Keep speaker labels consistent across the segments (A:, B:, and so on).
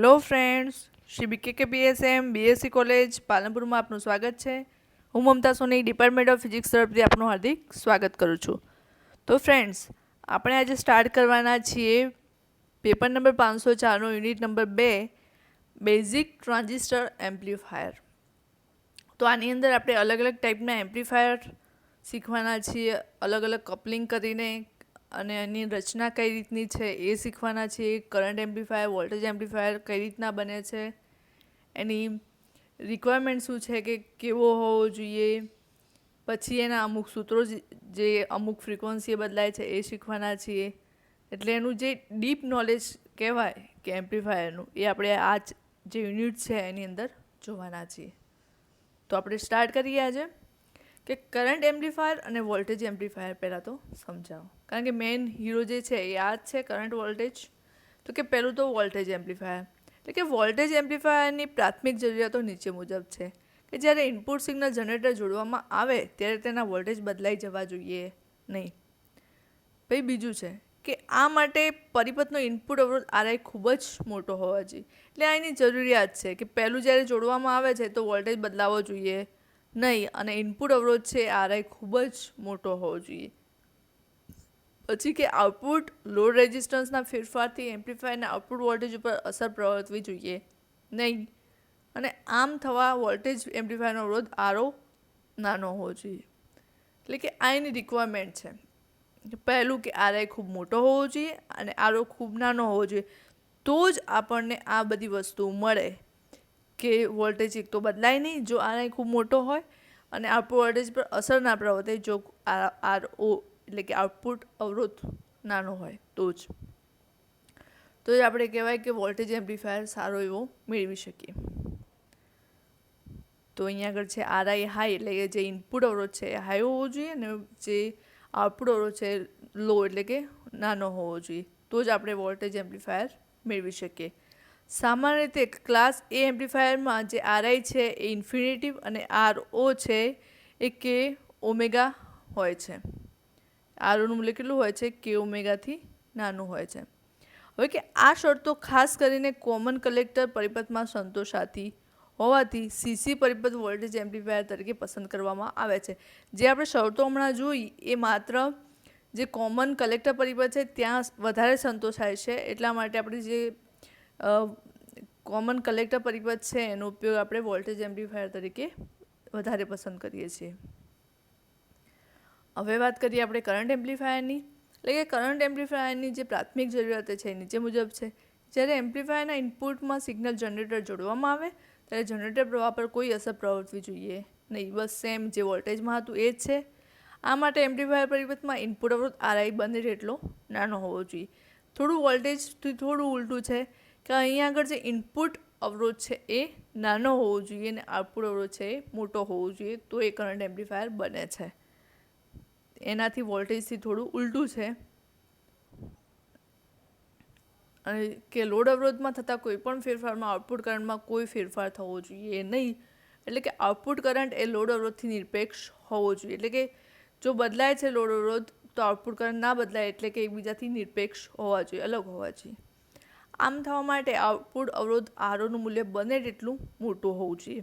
A: Hello friends, Shri BKKBSM BSc college પાલનપુરમાં આપનું સ્વાગત છે. હું Mamta Soni department of physics તરફથી આપનું હાર્દિક સ્વાગત કરું છું. તો ફ્રેન્ડ્સ, આપણે આજે સ્ટાર્ટ કરવાના છીએ પેપર નંબર 504નો unit number 2 basic transistor amplifier. તો આની અંદર આપણે અલગ અલગ ટાઈપના એમ્પ્લીફાયર શીખવાના છીએ, અલગ અલગ કપલિંગ કરીને, અને એની રચના કઈ રીતની છે એ શીખવાના છીએ. કરંટ એમ્પ્લીફાયર, વોલ્ટેજ એમ્પ્લીફાયર કઈ રીતના બને છે, એની રિક્વાયરમેન્ટ શું છે કે કેવો હોવો જોઈએ, પછી એના અમુક સૂત્રો જે અમુક ફ્રિકવન્સીએ બદલાય છે એ શીખવાના છીએ. એટલે એનું જે ડીપ નોલેજ કહેવાય કે એમ્પ્લીફાયરનું, એ આપણે આ જે યુનિટ છે એની અંદર જોવાના છીએ. તો આપણે સ્ટાર્ટ કરીએ આજે કે કરંટ એમ્પ્લીફાયર અને વોલ્ટેજ એમ્પ્લીફાયર પહેલાં તો સમજાવો, કારણ કે મેઇન હીરો જે છે એ આ જ છે, કરંટ વોલ્ટેજ. તો કે પહેલું તો વોલ્ટેજ એમ્પ્લીફાયર, એટલે કે વોલ્ટેજ એમ્પ્લીફાયરની પ્રાથમિક જરૂરિયાતો નીચે મુજબ છે કે જ્યારે ઇનપુટ સિગ્નલ જનરેટર જોડવામાં આવે ત્યારે તેના વોલ્ટેજ બદલાઈ જવા જોઈએ નહીં. પછી બીજું છે કે આ માટે પરિપથનો ઇનપુટ અવરોધ આરઆઈ ખૂબ જ મોટો હોવો જોઈએ. એટલે આ એની જરૂરિયાત છે કે પહેલું જ્યારે જોડવામાં આવે છે તો વોલ્ટેજ બદલાવો જોઈએ નહીં, અને ઇનપુટ અવરોધ છે આરઆઈ ખૂબ જ મોટો હોવો જોઈએ. પછી કે આઉટપુટ લોડ રેઝિસ્ટન્સના ફેરફારથી એમ્પ્લીફાયરના આઉટપુટ વોલ્ટેજ ઉપર અસર પ્રવર્તવી જોઈએ નહીં, અને આમ થવા વોલ્ટેજ એમ્પ્લીફાયરનો અવરોધ આરો નાનો હોવો જોઈએ. એટલે કે આ એની રિક્વાયરમેન્ટ છે. પહેલું કે આરઆઈ ખૂબ મોટો હોવો જોઈએ અને આરો ખૂબ નાનો હોવો જોઈએ, તો જ આપણને આ બધી વસ્તુ મળે કે વોલ્ટેજ એક તો બદલાય નહીં જો આરઆઈ ખૂબ મોટો હોય, અને આઉટપુટ વોલ્ટેજ પર અસર ના પ્રવર્તે જો આરઓ એટલે કે આઉટપુટ અવરોધ નાનો હોય તો જ આપણે કહેવાય કે વોલ્ટેજ એમ્પ્લીફાયર સારો એવો મેળવી શકીએ. તો અહીંયા આગળ છે આરઆઈ હાઈ, એટલે કે જે ઇનપુટ અવરોધ છે એ હાઈ હોવો જોઈએ, અને જે આઉટપુટ અવરોધ છે લો એટલે કે નાનો હોવો જોઈએ, તો જ આપણે વોલ્ટેજ એમ્પ્લીફાયર મેળવી શકીએ. સામાન્ય રીતે ક્લાસ એ એમ્પ્લીફાયરમાં જે આરઆઈ છે એ ઇન્ફિનિટિવ અને આરઓ છે એ કે ઓમેગા હોય છે. આરઓનું મૂલ્ય કેટલું હોય છે? કે ઓમેગાથી નાનું હોય છે. હવે કે આ શરતો ખાસ કરીને કોમન કલેક્ટર પરિપથમાં સંતોષાતી હોવાથી સીસી પરિપથ વોલ્ટેજ એમ્પ્લીફાયર તરીકે પસંદ કરવામાં આવે છે. જે આપણે શરતો હમણાં જોઈ એ માત્ર જે કોમન કલેક્ટર પરિપથ છે ત્યાં વધારે સંતોષાય છે, એટલા માટે આપણે જે કોમન કલેક્ટર પરિપથ છે એનો ઉપયોગ આપણે વોલ્ટેજ એમ્પ્લીફાયર તરીકે વધારે પસંદ કરીએ છીએ. હવે વાત કરીએ આપણે કરંટ એમ્પ્લીફાયરની. એટલે કે કરંટ એમ્પ્લીફાયરની જે પ્રાથમિક જરૂરિયાતો છે એ નીચે મુજબ છે. જ્યારે એમ્પ્લીફાયરના ઇનપુટમાં સિગ્નલ જનરેટર જોડવામાં આવે ત્યારે જનરેટર પ્રવાહ પર કોઈ અસર પ્રવર્તવી જોઈએ નહીં. બસ સેમ જે વોલ્ટેજમાં હતું એ જ છે. આ માટે એમ્પ્લીફાયર પરિપથમાં ઇનપુટ અવરોધ આરઆઈ બને એટલો નાનો હોવો જોઈએ. થોડું વોલ્ટેજથી થોડું ઉલટું છે કે અહીંયા આગળ જે ઇનપુટ અવરોધ છે એ નાનો હોવો જોઈએ અને આઉટપુટ અવરોધ છે એ મોટો હોવો જોઈએ, તો એ કરંટ એમ્પ્લીફાયર બને છે. એનાથી વોલ્ટેજથી થોડું ઉલટું છે. અને કે લોડ અવરોધમાં થતા કોઈ પણ ફેરફારમાં આઉટપુટ કરંટમાં કોઈ ફેરફાર થવો જોઈએ નહીં. એટલે કે આઉટપુટ કરંટ એ લોડ અવરોધથી નિરપેક્ષ હોવો જોઈએ. એટલે કે જો બદલાય છે લોડ અવરોધ તો આઉટપુટ કરંટ ના બદલાય, એટલે કે એકબીજાથી નિરપેક્ષ હોવા જોઈએ, અલગ હોવા જોઈએ. આમ થવા માટે આઉટપુટ અવરોધ આરઓનું મૂલ્ય બને તેટલું મોટું હોવું જોઈએ.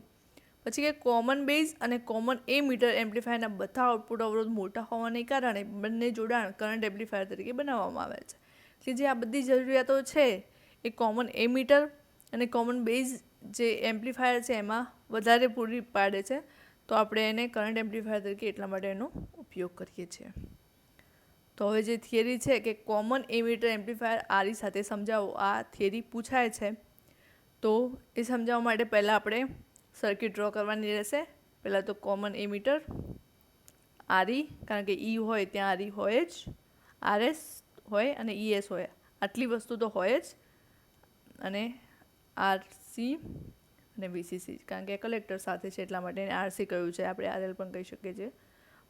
A: પછી કે કોમન બેઝ અને કોમન એ મીટર એમ્પ્લીફાયરના બધા આઉટપુટ અવરોધ મોટા હોવાને કારણે બંને જોડાણ કરંટ એમ્પ્લીફાયર તરીકે બનાવવામાં આવે છે. કે જે આ બધી જરૂરિયાતો છે એ કોમન એ મીટર અને કોમન બેઝ જે એમ્પ્લીફાયર છે એમાં વધારે પૂરી પાડે છે, તો આપણે એને કરંટ એમ્પ્લીફાયર તરીકે એટલા માટે એનો ઉપયોગ કરીએ છીએ. તો હવે જે થિયરી છે કે કોમન એ મીટર એમ્પ્લીફાયર આરી સાથે સમજાવો, આ થિયરી પૂછાય છે. તો એ સમજાવવા માટે પહેલાં આપણે સર્કિટ ડ્રો કરવાની રહેશે. પહેલાં તો કોમન એ મીટર, આરઈ, કારણ કે ઈ હોય ત્યાં આરઈ હોય જ, આરએસ હોય અને ઈએસ હોય, આટલી વસ્તુ તો હોય જ, અને આરસી અને વીસીસી, કારણ કે કલેક્ટર સાથે છે એટલા માટે એને આરસી કહ્યું છે, આપણે આરએલ પણ કહી શકીએ છીએ,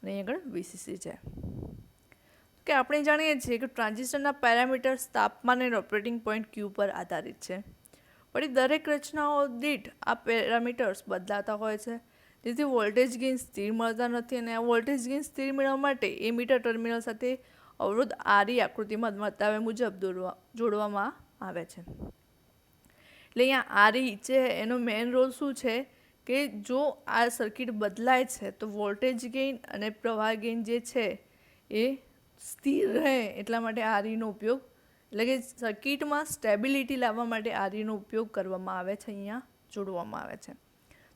A: અને અહીં આગળ વીસીસી છે. કે આપણે જાણીએ છીએ કે ટ્રાન્ઝિસ્ટરના પેરામીટર્સ તાપમાન અને ઓપરેટિંગ પોઈન્ટ ક્યુ પર આધારિત છે. વળી દરેક રચનાઓ દીઠ આ પેરામીટર્સ બદલાતા હોય છે, જેથી વોલ્ટેજ ગેઇન સ્થિર મળતા નથી, અને આ વોલ્ટેજ ગેઇન સ્થિર મેળવવા માટે એ મીટર ટર્મિનલ સાથે અવરોધ આરી આકૃતિમાં બતાવ્યા મુજબ જોડવામાં આવે છે. એટલે અહીંયા આરઈ છે એનો મેઇન રોલ શું છે કે જો આ સર્કિટ બદલાય છે તો વોલ્ટેજ ગેઇન અને પ્રવાહ ગેઇન જે છે એ સ્થિર રહે એટલા માટે આરઈનો ઉપયોગ, એટલે કે સર્કિટમાં સ્ટેબિલિટી લાવવા માટે આરઈનો ઉપયોગ કરવામાં આવે છે, અહીંયા જોડવામાં આવે છે.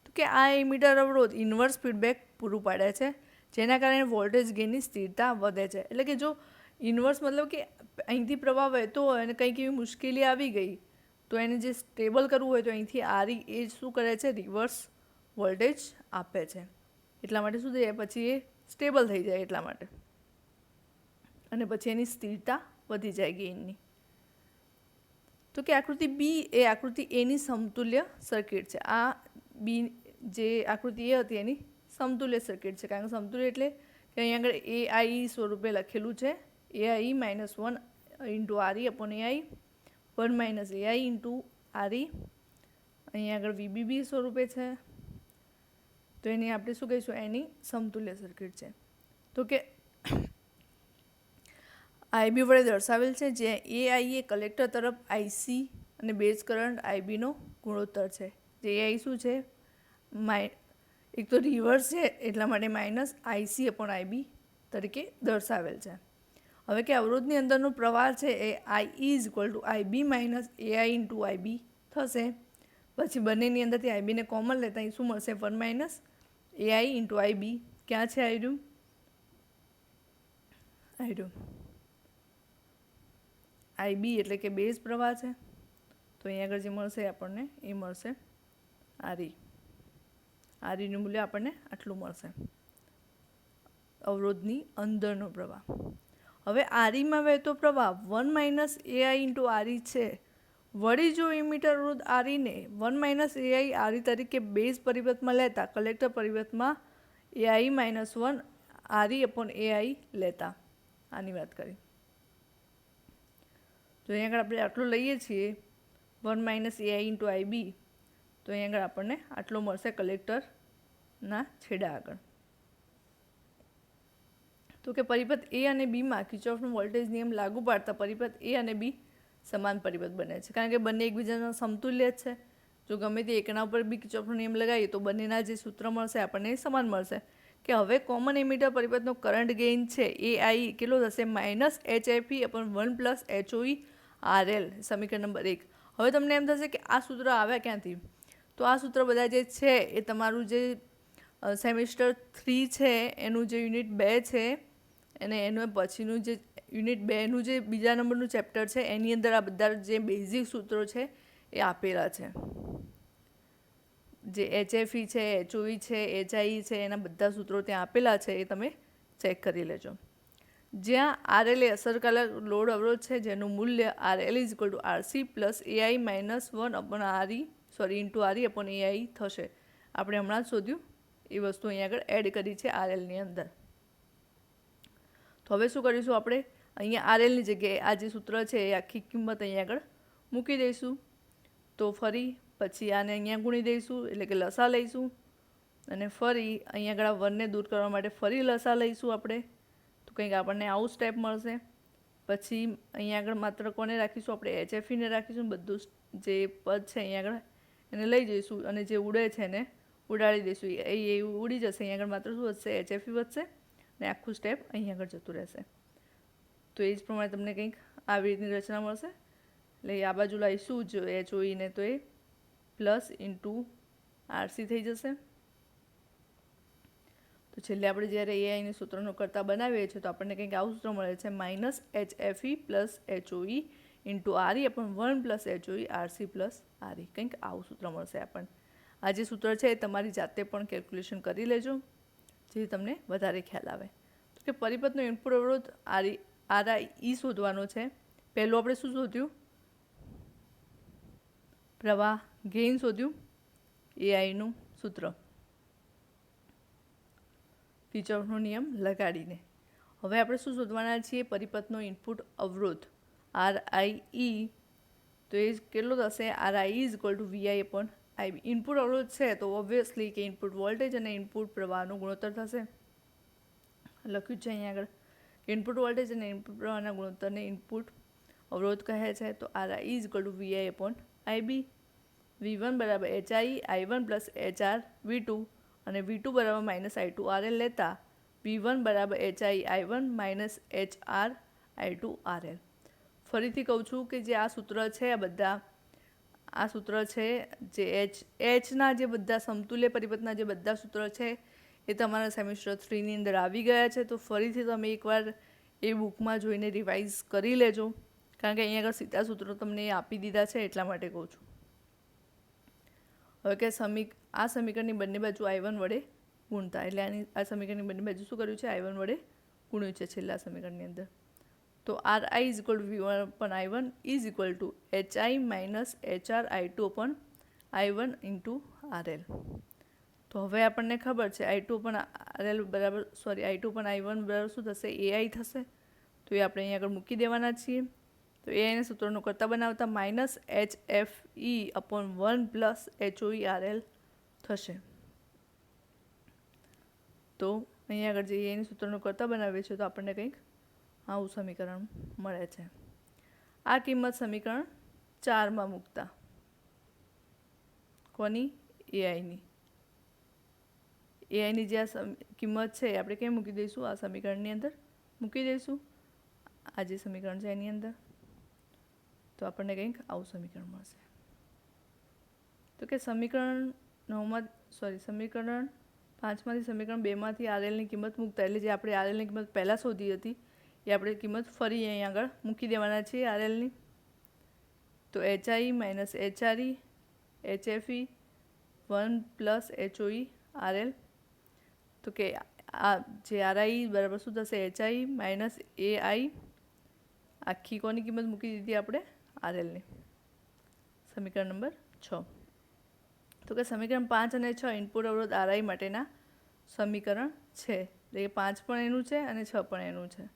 A: તો કે આ એમીટર અવરોધ ઇન્વર્સ ફીડબેક પૂરું પાડે છે, જેના કારણે વોલ્ટેજ ગેઇનની સ્થિરતા વધે છે. એટલે કે જો ઇન્વર્સ મતલબ કે અહીંથી પ્રવાહ વહેતો હોય અને કંઈક એવી મુશ્કેલી આવી ગઈ તો એને જે સ્ટેબલ કરવું હોય તો અહીંથી આરઈ એ શું કરે છે, રિવર્સ વોલ્ટેજ આપે છે. એટલા માટે શું થઈ જાય, પછી એ સ્ટેબલ થઈ જાય એટલા માટે, અને પછી એની સ્થિરતા વધી જાય ગેઇનની. તો કે આકૃતિ બી એ આકૃતિ એની સમતુલ્ય સર્કિટ છે. આ બી જે આકૃતિ એ હતી એની સમતુલ્ય સર્કિટ છે, કારણ કે સમતુલ્ય એટલે કે અહીંયા આગળ એ આઈ સ્વરૂપે લખેલું છે, એ આઈ -1 into RE upon A I, 1 - A I into RE. અહીંયા આગળ વીબીબી સ્વરૂપે છે, તો એની આપણે શું કહીશું, એની સમતુલ્ય સર્કિટ છે. તો કે આઈબી વડે દર્શાવેલ છે, જ્યાં એ આઈ એ કલેક્ટર તરફ આઈસી અને બેઝ કરંટ આઈબીનો ગુણોત્તર છે. જે એ આઈ શું છે, એક તો રિવર્સ છે એટલા માટે માઇનસ આઈસી અપોન આઈબી તરીકે દર્શાવેલ છે. હવે કે અવરોધની અંદરનો પ્રવાહ છે એ I is equal to IB minus AI into IB થશે. પછી બંનેની અંદરથી આઈબીને કોમન લેતા અહીં શું મળશે, 1 - એઆઈ ઇન્ટુ આઈબી. ક્યાં છે આઈડ્યું, આઈબી એટલે કે બેઝ પ્રવાહ છે, તો અહીં આગળ જે મળશે આપણને એ મળશે આરઈ. આરઈનું મૂલ્ય આપણને આટલું મળશે, અવરોધની અંદરનો પ્રવાહ. હવે આરઈમાં વહેતો પ્રવાહ 1 - એઆઈ ઇન્ટુ આરઈ છે. વળી જો એમીટર અવરોધ આરઈને 1 - એઆઈ આરઈ તરીકે બેઝ પરિબળમાં લેતા કલેક્ટર પરિબળમાં એઆઈ -1 આરઈ અપોન એઆઈ લેતા, આની વાત કરી. તો અહીંયા આગળ આપણે આટલું લઈએ છીએ 1 - એઆઈ ઇન્ટુ આઈબી, તો અહીંયા આગળ આપણને આટલો મળશે કલેક્ટરના છેડા આગળ. તો કે પરિપથ એ અને બીમાં કિર્ચોફનો વોલ્ટેજ નિયમ લાગુ પાડતા પરિપથ એ અને બી સમાન પરિપથ બને છે, કારણ કે બંને એકબીજાના સમતુલ્ય જ છે. જો ગમે તે એકના ઉપર બી કિર્ચોફનો નિયમ લગાવીએ તો બંનેના જે સૂત્ર મળશે આપણને સમાન મળશે. કે હવે કોમન એમીટર પરિપથનો કરંટ ગેઇન છે એ આઈ કેટલો થશે, -HFE અપોન 1 + HOE RL, સમીકરણ નંબર 1. હવે તમને એમ થશે કે આ સૂત્ર આવ્યા ક્યાંથી, તો આ સૂત્ર બધા જે છે એ તમારું જે સેમિસ્ટર 3 છે એનું જે યુનિટ 2 છે અને એનું પછીનું જે યુનિટ 2નું જે બીજા નંબરનું ચેપ્ટર છે એની અંદર આ બધા જે બેઝિક સૂત્રો છે એ આપેલા છે. જે HFE છે, HOE છે, HIE છે, એના બધા સૂત્રો ત્યાં આપેલા છે, એ તમે ચેક કરી લેજો. જ્યાં આરએલ એ અસરકારક લોડ અવરોધ છે જેનું મૂલ્ય RL = RC + AI - 1 upon RE into RE upon AI થશે. આપણે હમણાં જ શોધ્યું એ વસ્તુ અહીંયા આગળ એડ કરી છે આરએલની અંદર. તો હવે શું કરીશું, આપણે અહીંયા આરએલની જગ્યાએ આ જે સૂત્ર છે એ આખી કિંમત અહીંયા આગળ મૂકી દઈશું. તો ફરી પછી આને અહીંયા ગુણી દઈશું, એટલે કે લસા લઈશું, અને ફરી અહીંયા આગળ 1ને દૂર કરવા માટે ફરી લસા લઈશું આપણે, તો કંઈક આપણને આવું સ્ટેપ મળશે. પછી અહીંયા આગળ માત્ર કોને રાખીશું, આપણે HFEને રાખીશું. બધું જે પદ છે અહીંયા આગળ એને લઈ જઈશું અને જે ઉડે છે એને ઉડાડી દઈશું. એ ઉડી જશે, અહીંયા આગળ માત્ર શું વધશે, HFE વધશે અને આખું સ્ટેપ અહીંયા આગળ જતું રહેશે. તો એ જ પ્રમાણે તમને કંઈક આવી રીતની રચના મળશે. એટલે આ બાજુ લાવીશું જ HOE ને, તો એ +/RC થઈ જશે. તો છેલ્લે આપણે જ્યારે એઆઈની સૂત્રનો કરતા બનાવીએ છીએ તો આપણને કંઈક આવું સૂત્ર મળે છે, -HFE + HOE into RE upon 1 + HOE RC + RE. કંઈક આવું સૂત્ર મળશે આપણને. આ જે સૂત્ર છે એ તમારી જાતે પણ કેલ્ક્યુલેશન કરી લેજો, જેથી તમને વધારે ખ્યાલ આવે. તો કે પરિપથનો ઇનપુટ અવરોધ RI શોધવાનો છે. પહેલું આપણે શું શોધ્યું, પ્રવાહ ગેઇન શોધ્યું, એઆઈનું સૂત્ર કિર્ચોફનો નિયમ લગાડીને. હવે આપણે શું શોધવાના છીએ, પરિપથનો ઇનપુટ અવરોધ RIE. તો એ કેટલો થશે, RIE = VI upon IB. Input અવરોધ છે તો ઓબ્વિયસલી કે ઇનપુટ વોલ્ટેજ અને ઇનપુટ પ્રવાહનો ગુણોત્તર થશે. લખ્યું છે અહીંયા આગળ, ઇનપુટ વોલ્ટેજ અને ઇનપુટ પ્રવાહના ગુણોત્તરને ઇનપુટ અવરોધ કહે છે. તો RIE = VI upon IB. V1 બરાબર HI I1 plus HR V2 અને V2 બરાબર માઇનસ I2 RL લેતા V1 બરાબર HI I1 minus HR I2 RL. ફરીથી કહું છું કે જે આ સૂત્ર છે આ સૂત્ર છે જે એચના જે બધા સમતુલ્ય પરિપથના જે બધા સૂત્રો છે એ તમારા સેમિસ્ટર 3ની અંદર આવી ગયા છે. તો ફરીથી તમે એકવાર એ બુકમાં જોઈને રિવાઇઝ કરી લેજો, કારણ કે અહીંયા આગળ સીધા સૂત્રો તમને આપી દીધા છે એટલા માટે કહું છું. હવે કે આ સમીકરણની બંને બાજુ I1 વડે ગુણતા, એટલે આ સમીકરણની બંને બાજુ શું કર્યું છે? I1 વડે ગુણ્યું છે છેલ્લા સમીકરણની અંદર. તો RI is equal two V1 અપન I1 is equal two HI minus HR I2 અપન I1 into RL. તો હવે આપણને ખબર છે I2 અપન RL બરાબર I2 અપન I1 બરાબર શું થશે? AI થશે. તો એ આપણે અહીંયા આગળ મૂકી દેવાના છીએ. તો AIને સૂત્રનું કરતા બનાવતા minus HFE upon 1 plus HOE RL થશે. તો અહીંયા આગળ જે AIને સૂત્રનું કરતા બનાવીએ છીએ તો આપણને કંઈક આવું સમીકરણ મળે છે. આ કિંમત સમીકરણ 4માં મૂકતા કોની? AIની જે આ કિંમત છે આપણે કેમ મૂકી દઈશું? આ સમીકરણની અંદર મૂકી દઈશું. આ જે સમીકરણ છે એની અંદર. તો આપણને કંઈક આવું સમીકરણ મળશે. તો કે સમીકરણ 5માંથી સમીકરણ 2માંથી RLની કિંમત મૂકતા, એટલે જે આપણે RLની કિંમત પહેલાં શોધી હતી એ આપણે કિંમત ફરી અહીં આગળ મૂકી દેવાના છીએ RLની. તો HI minus HRE HFE 1 plus HOE RL. તો કે આ જે RI બરાબર શું થશે? HI માઇનસ AI આખી કોની કિંમત મૂકી દીધી આપણે? RLની. સમીકરણ નંબર 6. તો કે સમીકરણ 5 અને 6 ઇનપુટ અવરોધ RI માટેના સમીકરણ છે. એટલે કે 5 પણ એનું છે અને 6 પણ એનું છે.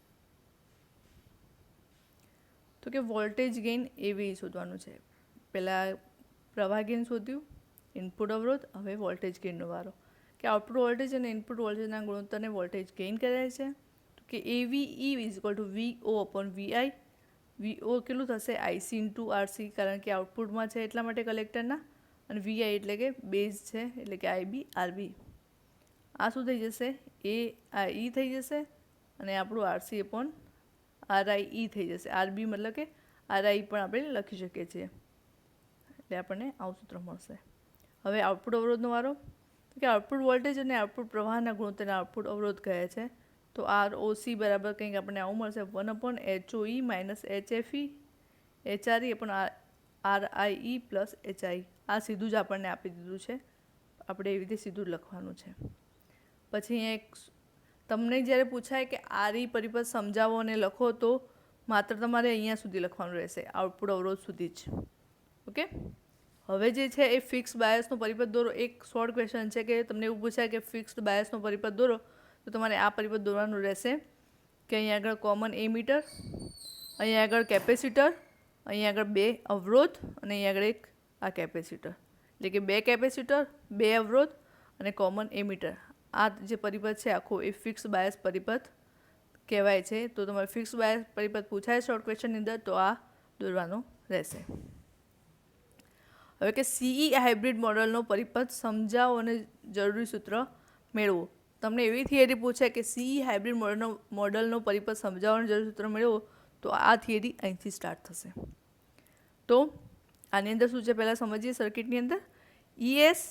A: તો કે વોલ્ટેજ ગેઇન AV શોધવાનું છે. પહેલાં પ્રવાહ ગેઇન શોધ્યું, ઇનપુટ અવરોધ, હવે વોલ્ટેજ ગેઇનનો વારો. કે આઉટપુટ વોલ્ટેજ અને ઇનપુટ વોલ્ટેજના ગુણોત્તરને વોલ્ટેજ ગેઇન કહેવાય છે. તો કે AVE is equal two VO upon VI. VO કેટલું થશે? IC ઇન્ટુ RC, કારણ કે આઉટપુટમાં છે એટલા માટે કલેક્ટરના, અને VI એટલે કે બેઝ છે એટલે કે IB RB. આ શું થઈ જશે? AIE થઈ જશે અને આપણું RC અપોન RIE થઈ જશે. RB મતલબ કે RI પણ આપણે લખી શકીએ છીએ. એટલે આપણને આવું સૂત્ર મળશે. હવે આઉટપુટ અવરોધનો વારો. કે આઉટપુટ વોલ્ટેજ અને આઉટપુટ પ્રવાહના ગુણોત્તરને આઉટપુટ અવરોધ કહે છે. તો ROC બરાબર કંઈક આપણને આવું મળશે 1 upon HOE minus HFE HRE upon RIE plus HI. આ સીધું જ આપણને આપી દીધું છે. આપણે એવી રીતે સીધું જ લખવાનું છે. પછી અહીંયા તમને જ્યારે પૂછાય કે RE પરિપથ સમજાવો અને લખો તો માત્ર તમારે અહીંયા સુધી લખવાનું રહેશે, આઉટપુટ અવરોધ સુધી જ. ઓકે. હવે જે છે એ ફિક્સ બાયસનો પરિપથ દોરો. એક શોર્ટ ક્વેશ્ચન છે કે તમને એવું પૂછાય કે ફિક્સ્ડ બાયસનો પરિપથ દોરો, તો તમારે આ પરિપથ દોરવાનું રહેશે કે અહીંયા આગળ કોમન એમીટર, અહીંયા આગળ કેપેસિટર, અહીંયા આગળ 2 અવરોધ અને અહીંયા આગળ એક આ કેપેસિટર. એટલે કે 2 કેપેસિટર, 2 અવરોધ અને કોમન એમીટર. આ જે પરિપથ છે આખો એ ફિક્સ બાયસ પરિપથ કહેવાય છે. તો તમારે ફિક્સ બાયસ પરિપથ પૂછાય શોર્ટ ક્વેશ્ચનની અંદર તો આ દોરવાનો રહેશે. હવે કે CE હાઇબ્રિડ મોડલનો પરિપથ સમજાવો અને જરૂરી સૂત્ર મેળવો. તમને એવી થિયરી પૂછે કે CE હાઇબ્રિડ મોડલનો પરિપથ સમજાવો અને જરૂરી સૂત્ર મેળવો, તો આ થિયરી અહીંથી સ્ટાર્ટ થશે. તો આની અંદર શું છે પહેલાં સમજીએ સર્કિટની અંદર. ES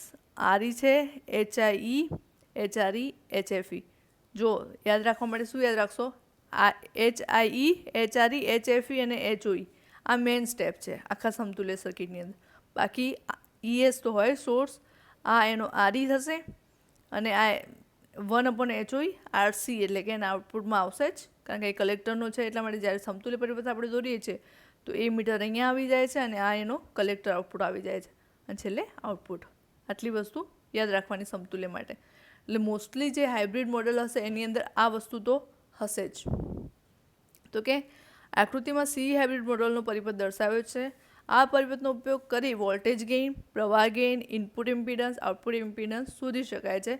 A: RE છે, HIE HRE HFE. જો યાદ રાખવા માટે શું યાદ રાખશો? આ HIE HRE HFE અને HOE આ મેઇન સ્ટેપ છે આખા સમતુલ્ય સર્કિટની અંદર. બાકી ES તો હોય સોર્સ, આ એનો RE થશે અને આ 1 અપોન HOE RC એટલે કે એના આઉટપુટમાં આવશે જ, કારણ કે એ કલેક્ટરનો છે એટલા માટે જ્યારે સમતુલ્ય પરિપથ આપણે દોરીએ છીએ તો એ મીટર અહીંયા આવી જાય છે અને આ એનો કલેક્ટર આઉટપુટ આવી જાય છે અને છેલ્લે આઉટપુટ. આટલી વસ્તુ યાદ રાખવાની સમતુલ્ય માટે. એટલે મોસ્ટલી જે હાઇબ્રિડ મોડલ હશે એની અંદર આ વસ્તુ તો હશે જ. તો કે આકૃતિમાં CE હાઇબ્રિડ મોડલનો પરિપથ દર્શાવ્યો છે. આ પરિપથનો ઉપયોગ કરી વોલ્ટેજ ગેઇન, પ્રવાહ gain, input impedance, output impedance શોધી શકાય છે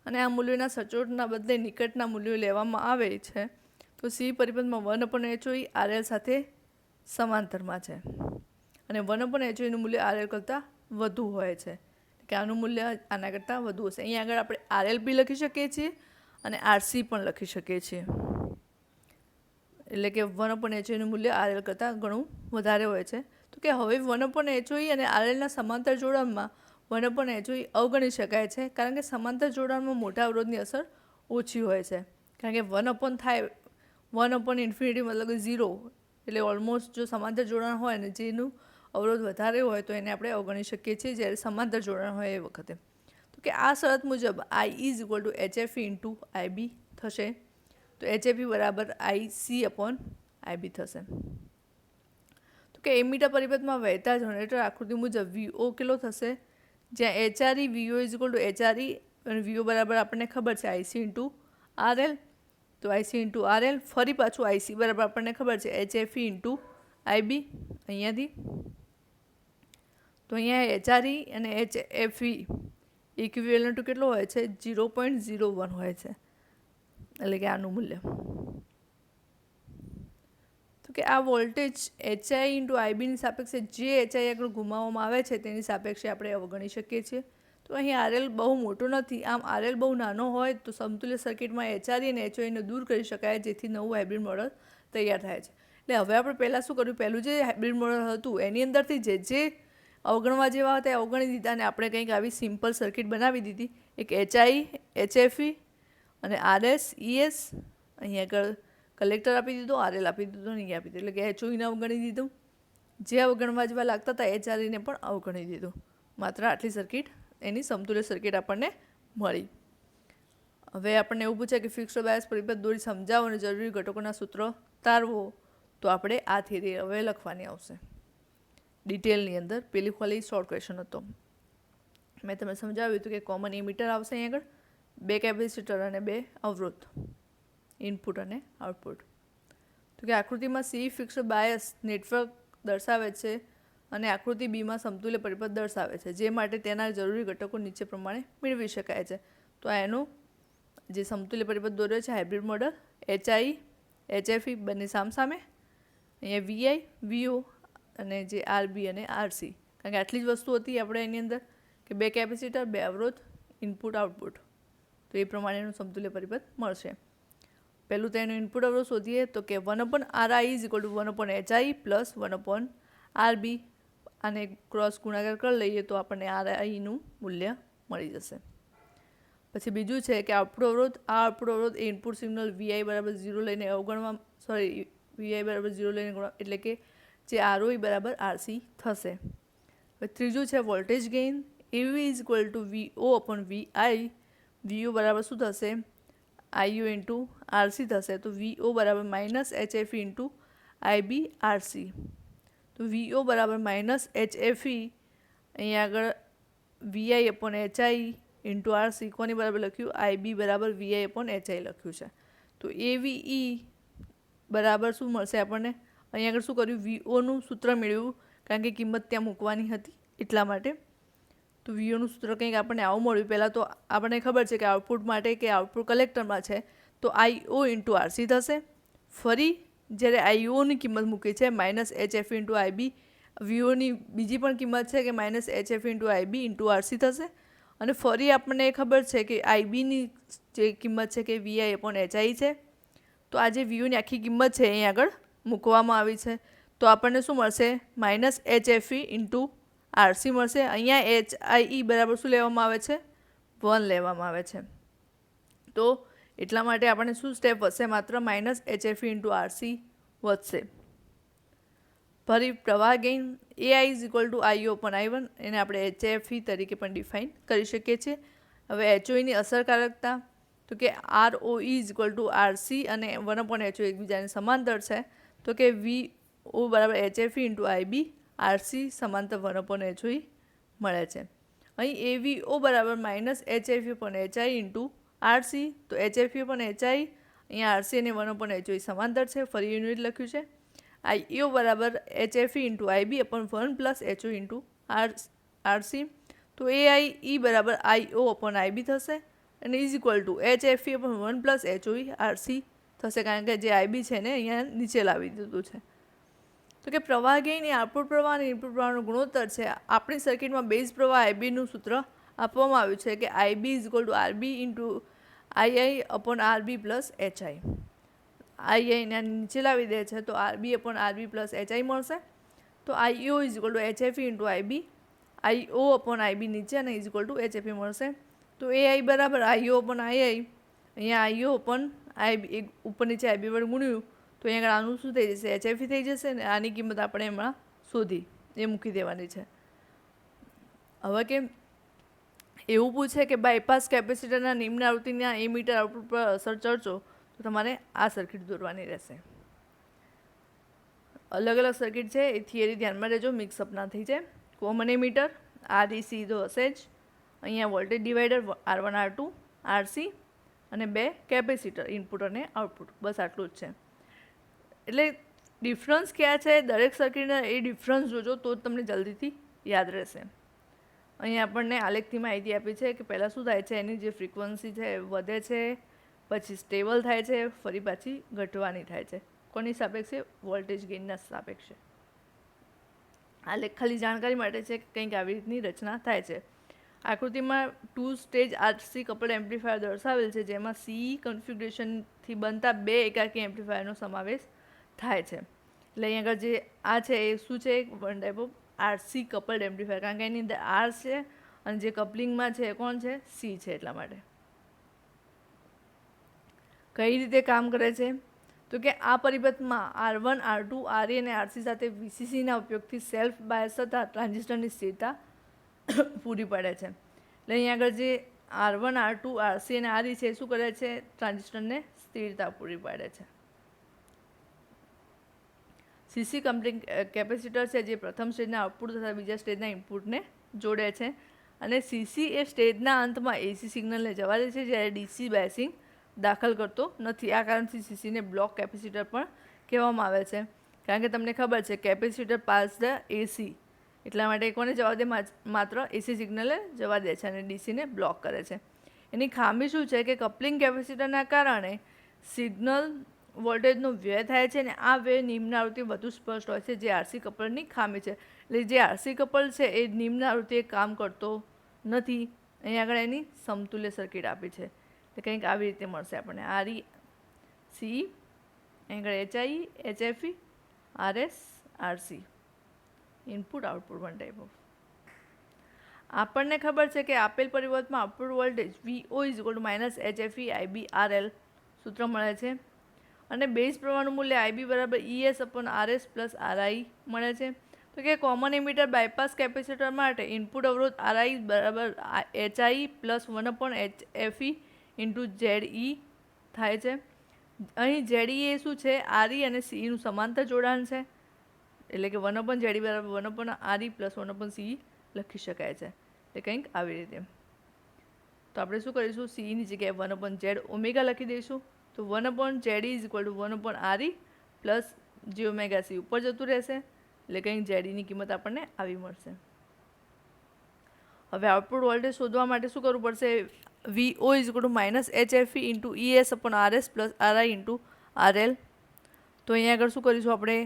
A: અને આ મૂલ્યોના સચોટના બદલે નિકટના મૂલ્યો લેવામાં આવે છે. તો CE પરિપથમાં 1 અપોન HOE RL સાથે સમાંતરમાં છે અને 1 અપોન HOEનું મૂલ્ય RL કરતાં વધુ હોય છે, કે આનું મૂલ્ય આના કરતાં વધુ હશે. અહીંયા આગળ આપણે આરએલ બી લખી શકીએ છીએ અને આરસી પણ લખી શકીએ છીએ. એટલે કે 1/HOનું મૂલ્ય આરએલ કરતાં ઘણું વધારે હોય છે. તો કે હવે 1/HO અને આરએલના સમાંતર જોડાણમાં 1/HO અવગણી શકાય છે, કારણ કે સમાંતર જોડાણમાં મોટા અવરોધની અસર ઓછી હોય છે. કારણ કે 1 થાય 1/∞ મતલબ કે 0, એટલે ઓલમોસ્ટ જો સમાંતર જોડાણ હોય ને જેનું અવરોધ વધારે હોય તો એને આપણે અવગણી શકીએ છીએ જ્યારે સમાંતર જોડાણ હોય એ વખતે. તો કે આ શરત મુજબ I = HFE × IB થશે. તો HFE બરાબર IC/IB થશે. તો કે એમીટર પરિપથમાં વહેતા જનરેટર આકૃતિ મુજબ VO કેટલો થશે, જ્યાં HRE VO = HRE અને VO બરાબર આપણને ખબર છે IC × RL. તો IC × RL ફરી પાછું IC બરાબર આપણને ખબર છે HFE × IB અહીંયાથી. તો અહીંયા HRE અને HFE ઇક્વિવેલન્ટ કેટલો હોય છે, 0.01 હોય છે, એટલે કે આનું મૂલ્ય. તો કે આ વોલ્ટેજ HI × IBની સાપેક્ષે જે HI આગળ ગુમાવવામાં આવે છે તેની સાપેક્ષે આપણે અવગણી શકીએ છીએ. તો અહીં RL બહુ મોટો નથી, આમ RL બહુ નાનો હોય તો સમતુલ્ય સર્કિટમાં HRE અને HOને દૂર કરી શકાય, જેથી નવું હાઇબ્રિડ મોડલ તૈયાર થાય છે. એટલે હવે આપણે પહેલાં શું કર્યું, પહેલું જે હાઇબ્રિડ મોડલ હતું એની અંદરથી જે અવગણવા જેવા હતા એ અવગણી દીધા અને આપણે કંઈક આવી સિમ્પલ સર્કિટ બનાવી દીધી. એક HI, HFE અને RS, ES, અહીં આગળ કલેક્ટર આપી દીધો, RL આપી દીધો અને અહીંયા આપી દીધું, એટલે કે HOને અવગણી દીધું. જે અવગણવા જેવા લાગતા હતા HREને પણ અવગણી દીધું. માત્ર આટલી સર્કિટ, એની સમતુલ્ય સર્કિટ આપણને મળી. હવે આપણને એવું પૂછે કે ફિક્સ્ડ બાયસ પરિપથ દોરી સમજાવો અને જરૂરી ઘટકોના સૂત્ર તારવો. તો આપણે આ થિયરી હવે લખવાની આવશે ડિટેલની અંદર. પેલી ખાલી શોર્ટ ક્વેશ્ચન હતો, મેં તમને સમજાવ્યું હતું કે કોમન એમીટર આવશે અહીં આગળ, 2 કેપેસિટર અને 2 અવરોધ, ઇનપુટ અને આઉટપુટ. તો કે આકૃતિમાં સી ફિક્સ્ડ બાયસ નેટવર્ક દર્શાવે છે અને આકૃતિ બીમાં સમતુલ્ય પરિપથ દર્શાવે છે, જે માટે તેના જરૂરી ઘટકો નીચે પ્રમાણે મેળવી શકાય છે. તો આ એનું જે સમતુલ્ય પરિપથ દોર્યો છે હાઇબ્રિડ મોડલ, HI, HFE બંને સામસામે, અહીંયા VI, VO અને જે RB અને RC, કારણ કે આટલી જ વસ્તુ હતી આપણે એની અંદર કે 2 કેપેસિટર, 2 અવરોધ, ઇનપુટ આઉટપુટ. તો એ પ્રમાણેનું સમતુલ્ય પરિપથ મળશે. પહેલું તો એનું ઇનપુટ અવરોધ શોધીએ તો કે 1/RI = 1/HI + 1/RB. આને ક્રોસ ગુણાકાર કરી લઈએ તો આપણને RIનું મૂલ્ય મળી જશે. પછી બીજું છે કે આઉટપુટ અવરોધ. આ આઉટપુટ અવરોધ એ ઇનપુટ સિગ્નલ VI = 0 લઈને અવગણવા, VI = 0 લઈને ગુણવા, એટલે કે જે ROE = RC થશે. હવે ત્રીજું છે voltage gain. AV = VO/VI. VO બરાબર શું થશે, IO × RC થશે. તો VO બરાબર -HFE × IB RC. તો VO બરાબર -HFE, અહીંયા આગળ VI/HI × RC કોની બરાબર લખ્યું, IB બરાબર VI/HI લખ્યું છે. તો AVE બરાબર શું મળશે આપણને, અહીંયા આગળ શું કર્યું, VOનું સૂત્ર મેળવ્યું, કારણ કે કિંમત ત્યાં મૂકવાની હતી એટલા માટે. તો VOનું સૂત્ર કંઈક આપણને આવું મળ્યું. પહેલાં તો આપણને ખબર છે કે આઉટપુટ માટે કે આઉટપુટ કલેક્ટરમાં છે તો IO × RC થશે. ફરી જ્યારે IOની કિંમત મૂકી છે -HFE × IB, VOની બીજી પણ કિંમત છે કે -HFE × IB × RC થશે. અને ફરી આપણને ખબર છે કે IBની જે કિંમત છે કે VI/HI છે. તો આ જે VOની આખી કિંમત છે અહીં આગળ મૂકવામાં આવી છે. તો આપણને શું મળશે, -HFE × RC મળશે. અહીંયા HIE બરાબર શું લેવામાં આવે છે, 1 લેવામાં આવે છે. તો એટલા માટે આપણને શું સ્ટેપ વધશે, માત્ર -HFE × RC વધશે. ફરી પ્રવાહ ગેઇન. AI = IO/I1, એને આપણે HFE તરીકે પણ ડિફાઇન કરી શકીએ છીએ. હવે HOની અસરકારકતા, તો કે ROE = RC અને 1/HO એકબીજાને સમાંતર છે. તો કે VO બરાબર HFE × IB RC સમાંતર 1/HO મળે છે. અહીં AVO બરાબર -HFE/HI × RC. તો HFE/HI, અહીંયા RC અને 1/HO સમાંતર છે, ફરી યુનિટ લખ્યું છે. IO બરાબર HFE × IB / 1 + HO × RC. તો AIE બરાબર IO/IB થશે અને HFE / 1 + HO RC થશે, કારણ કે જે IB છે ને અહીંયા નીચે લાવી દીધું છે. તો કે પ્રવાહ ગેઇન એ આઉટપુટ પ્રવાહ અને ઇનપુટ પ્રવાહનો ગુણોત્તર છે. આપણી સર્કિટમાં બેઝ પ્રવાહ આઈબીનું સૂત્ર આપવામાં આવ્યું છે કે IB is equal to RB into II upon RB plus HI. આઈઆઈને નીચે લાવી દે છે તો RB upon RB plus HI મળશે. તો IO is equal to HFE into IB. IO upon IB નીચે અને ઇઝ ઇક્વલ ટુ એચએફઈ મળશે. તો એઆઈ બરાબર આઈઓ અપોન આઈઆઈ. અહીંયા આઈઓ અપોન આઈબી ઉપર નીચે આઈબી વડે ગુણ્યું તો અહીંયા આગળ આનું શું થઈ જશે? એચએફઈ થઈ જશે ને આની કિંમત આપણે એમાં શોધી એ મૂકી દેવાની છે. હવે કે એવું પૂછે કે બાયપાસ કેપેસિટરના નિમ્ન આવૃત્તિના એમીટર આઉટપુટ પર અસર ચર્ચો, તો તમારે આ સર્કિટ દોરવાની રહેશે. અલગ અલગ સર્કિટ છે એ થિયરી ધ્યાનમાં રહેજો, મિક્સઅપ ના થઈ જાય. કોમન એમીટર આરઈસી તો હશે જ. અહીંયા voltage divider R1 R2 RC અને 2 કેપેસિટર ઇનપુટ અને આઉટપુટ, બસ આટલું જ છે. એટલે ડિફરન્સ ક્યાં છે દરેક સર્કિટના એ ડિફરન્સ જોજો તો જ તમને જલ્દીથી યાદ રહેશે. અહીંયા આપણને આલેખથી માહિતી આપી છે કે પહેલાં શું થાય છે, એની જે ફ્રીક્વન્સી છે એ વધે છે, પછી સ્ટેબલ થાય છે, ફરી પાછી ઘટવાની થાય છે. કોની સાપેક્ષે? વોલ્ટેજ ગેઇનના સાપેક્ષે. આલેખ ખાલી જાણકારી માટે છે કે કંઈક આવી રીતની રચના થાય છે. આકૃતિમાં 2 સ્ટેજ આરસી કપલ્ડ એમ્પ્લીફાયર દર્શાવેલ છે, જેમાં સી કન્ફિગ્યુરેશનથી બનતા 2 એકાકી એમ્પ્લીફાયરનો સમાવેશ થાય છે. એટલે અહીં આગળ જે આ છે એ શું છે? One type of RC coupled amplifier, કારણ કે એની અંદર આર છે અને જે કપલિંગમાં છે એ કોણ છે? સી છે. એટલા માટે કઈ રીતે કામ કરે છે? તો કે આ પરિપથમાં R1 R2 RA અને RC સાથે VCCના ઉપયોગથી સેલ્ફ બાયસ થતા ટ્રાન્ઝિસ્ટરની સ્થિરતા પૂરી પાડે છે. એટલે અહીંયા આગળ જે R1 R2 RC અને RE છે શું કરે છે? ટ્રાન્ઝિસ્ટરને સ્થિરતા પૂરી પાડે છે. સીસી કમ્પલિંગ કેપેસિટર છે જે પ્રથમ સ્ટેજના આઉટપુટ તથા બીજા સ્ટેજના ઇનપુટને જોડે છે, અને સીસી એ સ્ટેજના અંતમાં એસી સિગ્નલને જવા દે છે, જ્યારે ડીસી બાયસિંગ દાખલ કરતો નથી. આ કારણથી સીસીને બ્લોક કેપેસિટર પણ કહેવામાં આવે છે, કારણ કે તમને ખબર છે કેપેસિટર પાસ ધ એસી, એટલા માટે કોને જવા દે? માત્ર એસી સિગ્નલે જવા દે છે અને ડીસીને બ્લોક કરે છે. એની ખામી શું છે કે કપલિંગ કેપેસિટરના કારણે સિગ્નલ વોલ્ટેજનો વ્યય થાય છે, અને આ વ્યય નિમ્ન આવૃત્તિ વધુ સ્પષ્ટ હોય છે, જે આરસી કપલની ખામી છે. એટલે જે આરસી કપલ છે એ નિમ્ન આવૃત્તિએ કામ કરતો નથી. અહીં આગળ એની સમતુલ્ય સર્કિટ આપી છે, એટલે કંઈક આવી રીતે મળશે આપણને. આરઈ સી, અહીં આગળ HI HFE RS RC, input output one type of. આપણને ખબર છે કે આપેલ પરિવર્તનમાં output voltage VO is equal to minus HFE IB RL સૂત્ર મળે છે, અને બેઝ પ્રવાહનું મૂલ્ય IB બરાબર ES upon RS plus RI મળે છે. તો કે કોમન એમીટર બાયપાસ કેપેસિટર માટે ઇનપુટ અવરોધ RI બરાબર HI plus 1 upon HFE into ZE થાય છે. અહીં ZE એ શું છે? RE અને CEનું સમાંતર જોડાણ છે, એટલે કે 1 અપોન ZE બરાબર 1 upon RE plus 1 upon CE લખી શકાય છે. એટલે કંઈક આવી રીતે. તો આપણે શું કરીશું? CEની જગ્યાએ 1 અપોન Z ઓમેગા લખી દઈશું. તો 1 upon ZE is equal two 1 upon RE plus જે ઓમેગા C ઉપર જતું રહેશે, એટલે કંઈક ZEની કિંમત આપણને આવી મળશે. હવે આઉટપુટ વોલ્ટેજ શોધવા માટે શું કરવું પડશે? VO is equal to minus HFE into ES upon RS plus RI into RL. તો અહીંયા આગળ શું કરીશું? આપણે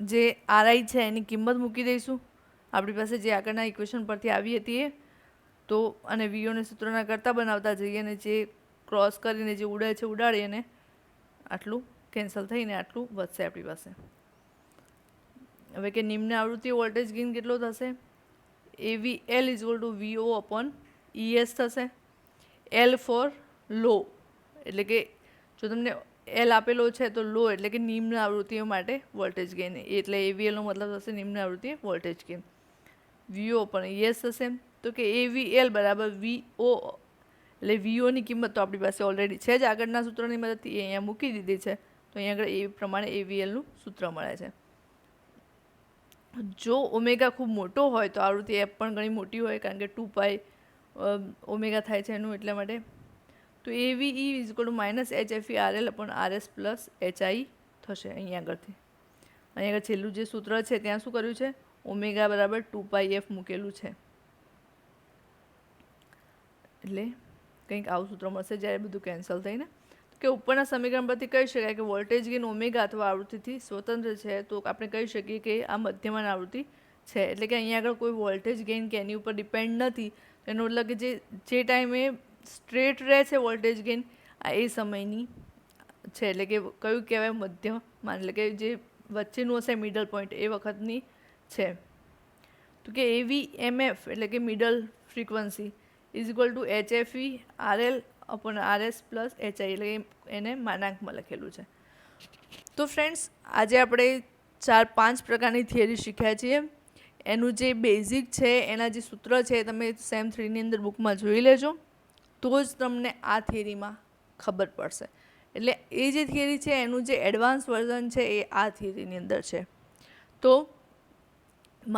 A: જે RI છે એની કિંમત મૂકી દઈશું આપણી પાસે જે આગળના ઇક્વેશન પરથી આવી હતી એ. તો અને VOને સૂત્રના કરતા બનાવતા જઈએ, અને જે ક્રોસ કરીને જે ઉડે છે ઉડાડીએ, અને આટલું કેન્સલ થઈને આટલું વધશે આપણી પાસે. હવે કે નિમ્ન આવૃત્તિ વોલ્ટેજ ગેઇન કેટલો થશે? AVL is equal two VO upon ES થશે. L ફોર લો, એટલે કે જો તમને L આપેલો છે તો લો એટલે કે નિમ્ન આવૃત્તિઓ માટે વોલ્ટેજ ગેઇન, એટલે AVLનો મતલબ થશે નિમ્ન આવૃત્તિ voltage gain. VO upon ES થશે. તો કે AVL બરાબર VO, એટલે VOની કિંમત તો આપણી પાસે ઓલરેડી છે જ આગળના સૂત્રની મદદથી, એ અહીંયા મૂકી દીધી છે. તો અહીંયા આગળ એ પ્રમાણે AVLનું સૂત્ર મળે છે. જો ઓમેગા ખૂબ મોટો હોય તો આવૃત્તિ એફ પણ ઘણી મોટી હોય, કારણ કે 2π ઓમેગા થાય છે એનું, એટલા માટે. તો AVE is equal to minus HFE RL upon RS plus HI થશે અહીંયા આગળથી. અહીંયા આગળ છેલ્લું જે સૂત્ર છે ત્યાં શું કર્યું છે? ઓમેગા બરાબર 2πf મૂકેલું છે, એટલે કંઈક આવું સૂત્ર મળશે જ્યારે બધું કેન્સલ થઈને. તો કે ઉપરના સમીકરણ પરથી કહી શકાય કે વોલ્ટેજ ગેઇન ઓમેગા અથવા આવૃત્તિથી સ્વતંત્ર છે, તો આપણે કહી શકીએ કે આ મધ્યમાન આવૃત્તિ છે. એટલે કે અહીંયા આગળ કોઈ વોલ્ટેજ ગેઇન કે એની ઉપર ડિપેન્ડ નથી. એનો મતલબ કે જે ટાઈમે સ્ટ્રેટ રહે છે વોલ્ટેજ ગેઇન, આ એ સમયની છે. એટલે કે કયું કહેવાય મધ્યમાન, એટલે કે જે વચ્ચેનું હશે મિડલ પોઈન્ટ એ વખતની છે. તો કે AVMF એટલે કે middle frequency is equal two HFE RL upon RS plus HI, એટલે એને માનાંકમાં લખેલું છે. તો ફ્રેન્ડ્સ, આજે આપણે 4-5 પ્રકારની થિયરી શીખ્યા છીએ. એનું જે બેઝિક છે, એના જે સૂત્ર છે, તમે સેમ 3ની અંદર બુકમાં જોઈ લેજો, તો જ તમને આ થિયરીમાં ખબર પડશે. એટલે એ જે થિયરી છે એનું જે એડવાન્સ વર્ઝન છે એ આ થિયરીની અંદર છે. તો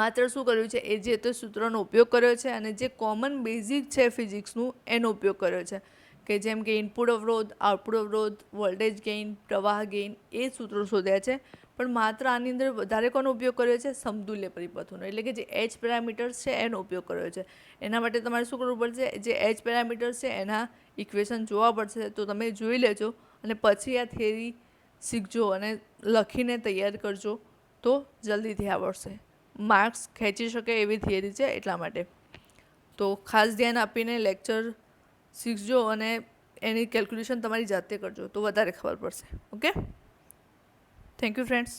A: માત્ર શું કર્યું છે, એ જે તો સૂત્રનો ઉપયોગ કર્યો છે અને જે કોમન બેઝિક છે ફિઝિક્સનું એનો ઉપયોગ કર્યો છે, કે જેમ કે ઇનપુટ અવરોધ, આઉટપુટ અવરોધ, વોલ્ટેજ ગેઇન, પ્રવાહ ગેઇન, એ સૂત્રો શોધ્યા છે. પણ માત્ર આની અંદર વધારે કોનો ઉપયોગ કર્યો છે? સમતુલ્ય પરિપથોનો, એટલે કે જે H પેરામીટર્સ છે એનો ઉપયોગ કર્યો છે. એના માટે તમારે શું કરવું પડશે? જે H પેરામીટર્સ છે એના ઇક્વેશન જોવા પડશે. તો તમે જોઈ લેજો અને પછી આ થિયરી શીખજો અને લખીને તૈયાર કરજો, તો જલ્દીથી આવડશે. માર્ક્સ ખેંચી શકે એવી થિયરી છે એટલા માટે. તો ખાસ ધ્યાન આપીને લેક્ચર શીખજો અને એની કેલ્ક્યુલેશન તમારી જાતે કરજો, તો વધારે ખબર પડશે. Okay, thank you friends.